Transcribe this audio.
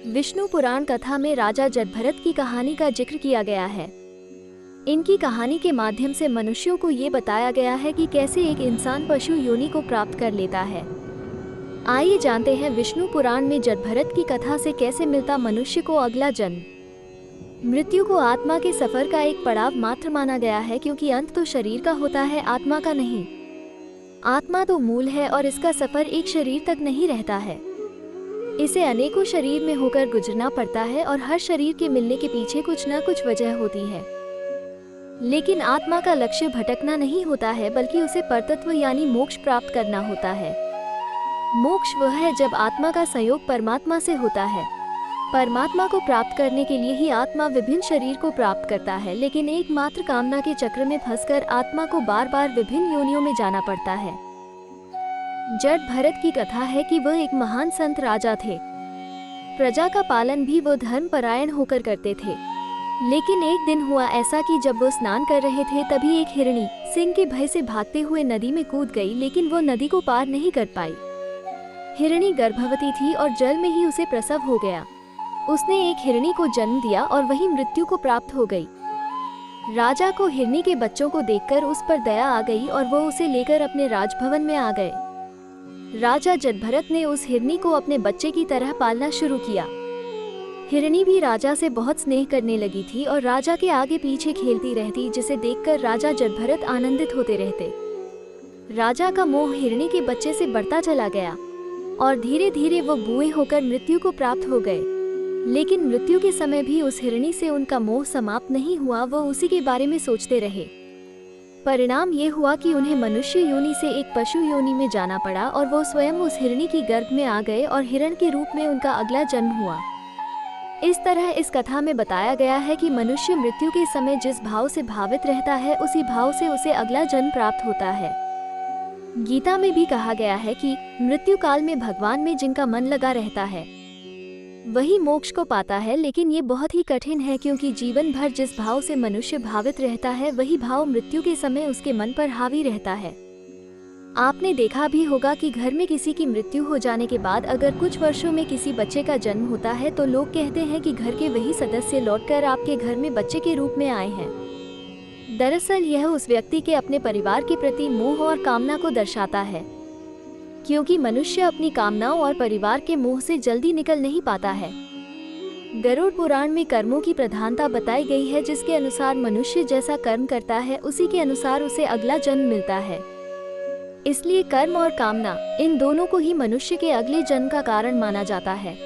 विष्णु पुराण कथा में राजा जटभरत की कहानी का जिक्र किया गया है। इनकी कहानी के माध्यम से मनुष्यों को ये बताया गया है कि कैसे एक इंसान पशु योनि को प्राप्त कर लेता है। आइए जानते हैं विष्णु पुराण में जटभरत की कथा से कैसे मिलता मनुष्य को अगला जन्म। मृत्यु को आत्मा के सफर का एक पड़ाव मात्र माना गया है, क्योंकि अंत तो शरीर का होता है, आत्मा का नहीं। आत्मा तो मूल है और इसका सफर एक शरीर तक नहीं रहता है। इसे अनेकों शरीर में होकर गुजरना पड़ता है और हर शरीर के मिलने के पीछे कुछ न कुछ वजह होती है। लेकिन आत्मा का लक्ष्य भटकना नहीं होता है, बल्कि उसे परतत्व यानी मोक्ष प्राप्त करना होता है। मोक्ष वह है जब आत्मा का संयोग परमात्मा से होता है। परमात्मा को प्राप्त करने के लिए ही आत्मा विभिन्न शरीर को प्राप्त करता है, लेकिन एकमात्र कामना के चक्र में फंसकर आत्मा को बार बार विभिन्न योनियों में जाना पड़ता है। जटभरत की कथा है कि वह एक महान संत राजा थे। प्रजा का पालन भी वो धर्मपरायण होकर करते थे। लेकिन एक दिन हुआ ऐसा कि जब वो स्नान कर रहे थे, तभी एक हिरणी सिंह के भय से भागते हुए नदी में कूद गई, लेकिन वो नदी को पार नहीं कर पाई। हिरणी गर्भवती थी और जल में ही उसे प्रसव हो गया। उसने एक हिरणी को जन्म दिया और वही मृत्यु को प्राप्त हो गई। राजा को हिरणी के बच्चों को देखकर उस पर दया आ गई और वो उसे लेकर अपने राजभवन में आ गए। राजा जटभरत ने उस हिरणी को अपने बच्चे की तरह पालना शुरू किया। हिरणी भी राजा से बहुत स्नेह करने लगी थी और राजा के आगे पीछे खेलती रहती, जिसे देखकर राजा जटभरत आनंदित होते रहते। राजा का मोह हिरणी के बच्चे से बढ़ता चला गया और धीरे धीरे वो बूढ़े होकर मृत्यु को प्राप्त हो गए। लेकिन मृत्यु के समय भी उस हिरणी से उनका मोह समाप्त नहीं हुआ। वो उसी के बारे में सोचते रहे। परिणाम ये हुआ कि उन्हें मनुष्य योनि से एक पशु योनि में जाना पड़ा और वो स्वयं उस हिरणी की गर्भ में आ गए और हिरण के रूप में उनका अगला जन्म हुआ। इस तरह इस कथा में बताया गया है कि मनुष्य मृत्यु के समय जिस भाव से भावित रहता है, उसी भाव से उसे अगला जन्म प्राप्त होता है। गीता में भी कहा गया है कि मृत्यु काल में भगवान में जिनका मन लगा रहता है वही मोक्ष को पाता है। लेकिन ये बहुत ही कठिन है, क्योंकि जीवन भर जिस भाव से मनुष्य भावित रहता है, वही भाव मृत्यु के समय उसके मन पर हावी रहता है। आपने देखा भी होगा कि घर में किसी की मृत्यु हो जाने के बाद अगर कुछ वर्षों में किसी बच्चे का जन्म होता है, तो लोग कहते हैं कि घर के वही सदस्य लौटकर आपके घर में बच्चे के रूप में आए हैं। दरअसल यह उस व्यक्ति के अपने परिवार के प्रति मोह और कामना को दर्शाता है, क्योंकि मनुष्य अपनी कामनाओं और परिवार के मोह से जल्दी निकल नहीं पाता है। गरुड़ पुराण में कर्मों की प्रधानता बताई गई है, जिसके अनुसार मनुष्य जैसा कर्म करता है, उसी के अनुसार उसे अगला जन्म मिलता है। इसलिए कर्म और कामना इन दोनों को ही मनुष्य के अगले जन्म का कारण माना जाता है।